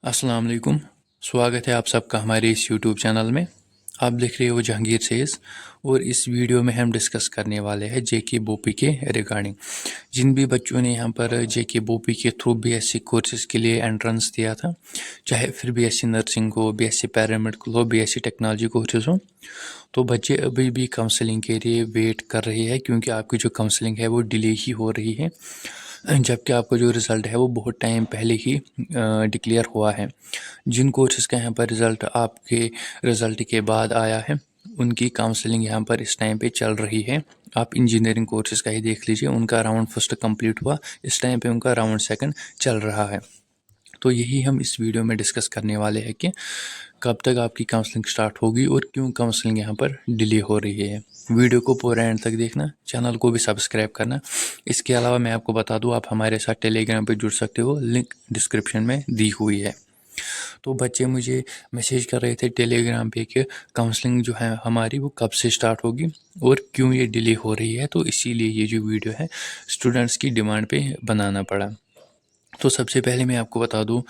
अस्सलाम वालेकुम। स्वागत है आप सबका हमारे इस यूट्यूब चैनल में। आप देख रहे हो जहांगीर सेज और इस वीडियो में हम डिस्कस करने वाले हैं जेके बोपी के रिगार्डिंग। जिन भी बच्चों ने यहाँ पर जेके बोपी के थ्रू बीएससी कोर्सेज के लिए एंट्रेंस दिया था, चाहे फिर बीएससी नर्सिंग हो, बीएससी पैरामेडिकल हो, बीएससी टेक्नोलॉजी कोर्सेज हो, तो बच्चे अभी भी काउंसलिंग के लिए वेट कर रहे हैं क्योंकि आपकी जो काउंसलिंग है वो डिले ही हो रही है, जबकि आपका जो रिज़ल्ट है वो बहुत टाइम पहले ही डिक्लेयर हुआ है। जिन कोर्सेज़ का यहाँ पर रिज़ल्ट आपके रिज़ल्ट के बाद आया है उनकी काउंसलिंग यहाँ पर इस टाइम पे चल रही है। आप इंजीनियरिंग कोर्सेज़ का ही देख लीजिए, उनका राउंड फर्स्ट कंप्लीट हुआ, इस टाइम पे उनका राउंड सेकंड चल रहा है। तो यही हम इस वीडियो में डिस्कस करने वाले हैं कि कब तक आपकी काउंसलिंग स्टार्ट होगी और क्यों काउंसलिंग यहाँ पर डिले हो रही है। वीडियो को पूरा एंड तक देखना, चैनल को भी सब्सक्राइब करना। इसके अलावा मैं आपको बता दूँ, आप हमारे साथ टेलीग्राम पे जुड़ सकते हो, लिंक डिस्क्रिप्शन में दी हुई है। तो बच्चे मुझे मैसेज कर रहे थे टेलीग्राम पे कि काउंसलिंग जो है हमारी वो कब से स्टार्ट होगी और क्यों ये डिले हो रही है। तो इसीलिए ये जो वीडियो है स्टूडेंट्स की डिमांड पे बनाना पड़ा। तो सबसे पहले मैं आपको बता दूं,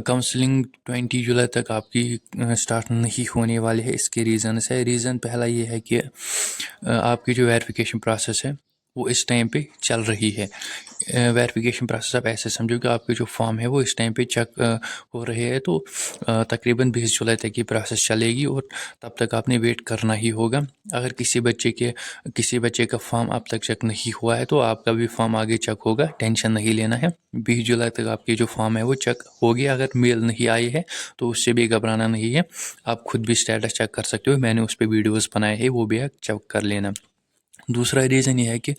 काउंसलिंग 20 जुलाई तक आपकी स्टार्ट नहीं होने वाली है। इसके रीज़न्स है। रीज़न पहला ये है कि आपकी जो वेरिफिकेशन प्रोसेस है वो इस टाइम पे चल रही है। वेरिफिकेशन प्रोसेस आप ऐसे समझो कि आपके जो फॉर्म है वो इस टाइम पे चेक हो रहे हैं। तो तकरीबन 20 जुलाई तक ये प्रोसेस चलेगी और तब तक आपने वेट करना ही होगा। अगर किसी बच्चे का फॉर्म अब तक चेक नहीं हुआ है तो आपका भी फॉर्म आगे चेक होगा, टेंशन नहीं लेना है। 20 जुलाई तक आपकी जो फॉर्म है वो चेक होगी। अगर मेल नहीं आई है तो उससे भी घबराना नहीं है, आप खुद भी स्टेटस चेक कर सकते हो। मैंने उस पर वीडियोज़ बनाए हैं, वो भी आप चेक कर लेना। दूसरा रीज़न ये है कि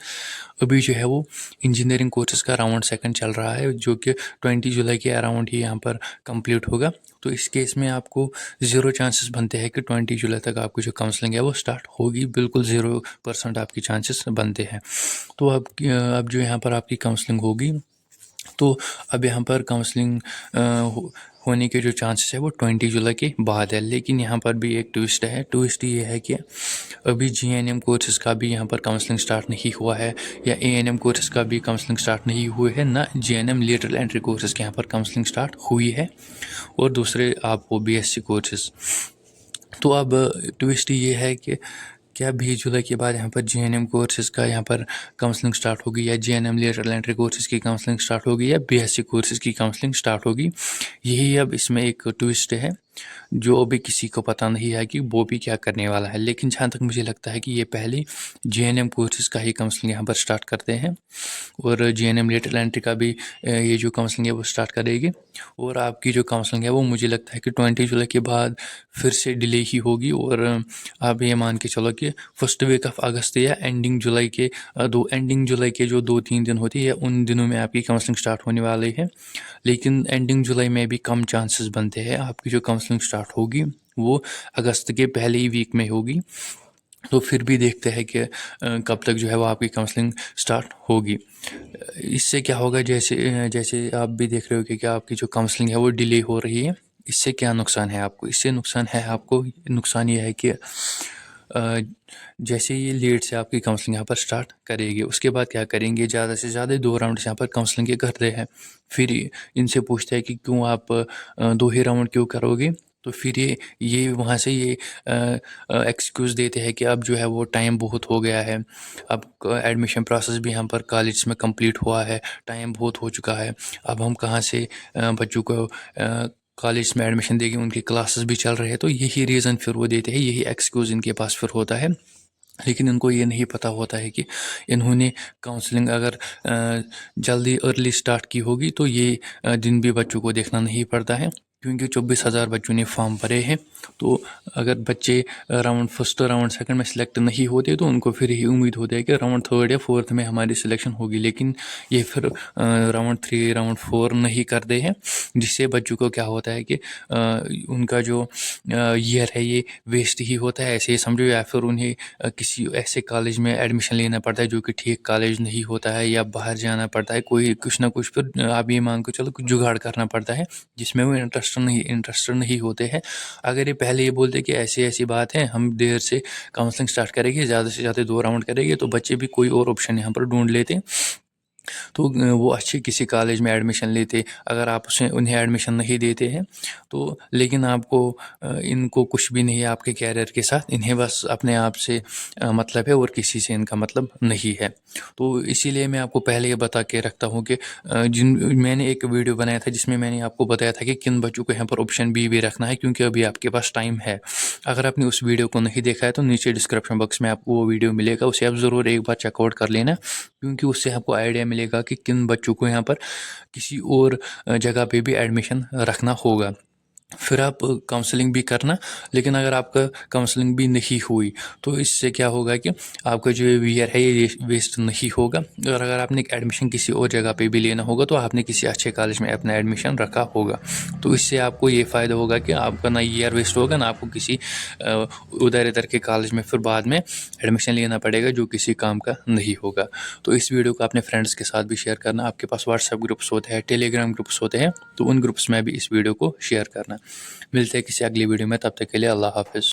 अभी जो है वो इंजीनियरिंग कोर्सेज़ का राउंड सेकंड चल रहा है, जो कि 20 जुलाई के अराउंड ही यहाँ पर कंप्लीट होगा। तो इस केस में आपको ज़ीरो चांसेस बनते हैं कि 20 जुलाई तक आपकी जो काउंसलिंग है वो स्टार्ट होगी। बिल्कुल 0% आपकी चांसेस बनते हैं। तो अब जो यहाँ पर आपकी काउंसलिंग होगी, तो अब यहाँ पर काउंसलिंग होने के जो चांसेस है वो 20 जुलाई के बाद है। लेकिन यहाँ पर भी एक ट्विस्ट है। ट्विस्ट ये है कि अभी जीएनएम कोर्सेज़ का भी यहाँ पर काउंसलिंग स्टार्ट नहीं हुआ है, या एएनएम कोर्सेज़ का भी काउंसलिंग स्टार्ट नहीं हुए है, ना जीएनएम लेटरल एंट्री कोर्सेज़ के यहाँ पर काउंसलिंग स्टार्ट हुई है, और दूसरे आपको बीएससी कोर्सेज़। तो अब ट्विस्ट ये है कि क्या 20 जुलाई के बाद यहाँ पर जीएनएम कोर्सेज़ का यहाँ पर काउंसलिंग स्टार्ट होगी, या जीएनएम लेटरल एंट्री कोर्सेज़ की काउंसलिंग स्टार्ट होगी, या बीएससी कोर्सेज़ की काउंसलिंग स्टार्ट होगी। यही अब इसमें एक ट्विस्ट है जो अभी किसी को पता नहीं है कि वो भी क्या करने वाला है। लेकिन जहाँ तक मुझे लगता है कि ये पहले जीएनएम कोर्सेज़ का ही काउंसलिंग यहाँ पर स्टार्ट करते हैं, और जीएनएम लेटरल एंट्री का भी ये जो काउंसलिंग है वो स्टार्ट करेगी। और आपकी जो काउंसलिंग है वो मुझे लगता है कि 20 जुलाई के बाद फिर से डिले ही होगी। और आप ये मान के चलो कि फर्स्ट वीक ऑफ अगस्त या एंडिंग जुलाई के जो 2-3 दिन होते हैं, उन दिनों में आपकी काउंसलिंग स्टार्ट होने वाली है। लेकिन एंडिंग जुलाई में भी कम चांसेस बनते हैं। आपकी जो काउंसलिंग स्टार्ट होगी वो अगस्त के पहले ही वीक में होगी। तो फिर भी देखते हैं कि कब तक जो है वो आपकी काउंसलिंग स्टार्ट होगी। इससे क्या होगा, जैसे जैसे आप भी देख रहे हो कि क्या आपकी जो काउंसलिंग है वो डिले हो रही है। इससे क्या नुकसान है आपको? इससे नुकसान ये है कि जैसे ये लेट से आपकी काउंसलिंग यहाँ पर स्टार्ट करेगी, उसके बाद क्या करेंगे, ज़्यादा से ज़्यादा 2 राउंड यहाँ पर काउंसलिंग के करते हैं। फिर इनसे पूछते हैं कि क्यों आप 2 ही राउंड क्यों करोगे। तो फिर ये वहाँ से ये एक्सक्यूज़ देते हैं कि अब जो है वो टाइम बहुत हो गया है, अब एडमिशन प्रोसेस भी यहाँ पर कॉलेज में कंप्लीट हुआ है, टाइम बहुत हो चुका है, अब हम कहाँ से बच्चों को कॉलेज में एडमिशन देंगे, उनकी क्लासेस भी चल रहे हैं। तो यही रीज़न फिर वो देते हैं, यही एक्सक्यूज़ इनके पास फिर होता है। लेकिन इनको ये नहीं पता होता है कि इन्होंने काउंसलिंग अगर जल्दी अर्ली स्टार्ट की होगी तो ये दिन भी बच्चों को देखना नहीं पड़ता है, क्योंकि 24,000 बच्चों ने फॉर्म भरे हैं। तो अगर बच्चे राउंड फर्स्ट राउंड सेकंड में सिलेक्ट नहीं होते तो उनको फिर यही उम्मीद होती है कि राउंड थर्ड या फोर्थ में हमारी सिलेक्शन होगी। लेकिन ये फिर राउंड 3 राउंड 4 नहीं करते हैं, जिससे बच्चों को क्या होता है कि उनका जो ईयर है ये वेस्ट ही होता है, ऐसे ही समझो। या फिर उन्हें किसी ऐसे कॉलेज में एडमिशन लेना पड़ता है जो कि ठीक कॉलेज नहीं होता है, या बाहर जाना पड़ता है, कोई कुछ ना कुछ फिर आप ये मान के चलो कुछ जुगाड़ करना पड़ता है जिसमें वो इंटरेस्टेड नहीं होते हैं। अगर ये पहले ये बोलते कि ऐसी ऐसी बात है, हम देर से काउंसलिंग स्टार्ट करेंगे, ज़्यादा से ज़्यादा 2 राउंड करेंगे, तो बच्चे भी कोई और ऑप्शन यहाँ पर ढूंढ लेते। تو وہ अच्छे किसी कॉलेज में एडमिशन लेते। अगर आप उन्हें एडमिशन नहीं देते हैं तो लेकिन आपको इनको कुछ भी नहीं है आपके कैरियर के साथ, इन्हें बस अपने आप से मतलब है और किसी से इनका मतलब नहीं है। तो इसीलिए मैं आपको पहले ये बता के रखता हूँ कि मैंने एक वीडियो बनाया था जिसमें मैंने आपको बताया था कि किन बच्चों को यहाँ पर ऑप्शन बी भी रखना है, क्योंकि अभी आपके पास टाइम है। अगर आपने उस वीडियो को नहीं देखा है तो नीचे डिस्क्रिप्शन बॉक्स में आपको वो वीडियो मिलेगा, उसे आप ज़रूर एक बार चेकआउट कर लेना, क्योंकि उससे आपको आइडिया मिलेगा कि किन बच्चों को यहाँ पर किसी और जगह पे भी एडमिशन रखना होगा। फिर आप काउंसलिंग भी करना, लेकिन अगर आपका काउंसलिंग भी नहीं हुई तो इससे क्या होगा कि आपका जो ईयर है ये वेस्ट नहीं होगा। और अगर आपने एडमिशन किसी और जगह पे भी लेना होगा तो आपने किसी अच्छे कॉलेज में अपना एडमिशन रखा होगा, तो इससे आपको ये फ़ायदा होगा कि आपका ना ईयर वेस्ट होगा, ना आपको किसी उधर इधर के कॉलेज में फिर बाद में एडमिशन लेना पड़ेगा जो किसी काम का नहीं होगा। तो इस वीडियो को अपने फ्रेंड्स के साथ भी शेयर करना। आपके पास व्हाट्सएप ग्रुप्स होते हैं, टेलीग्राम ग्रुप्स होते हैं, तो उन ग्रुप्स में भी इस वीडियो को शेयर करना। मिलते हैं किसी अगली वीडियो में, तब तक के लिए अल्लाह हाफिज़।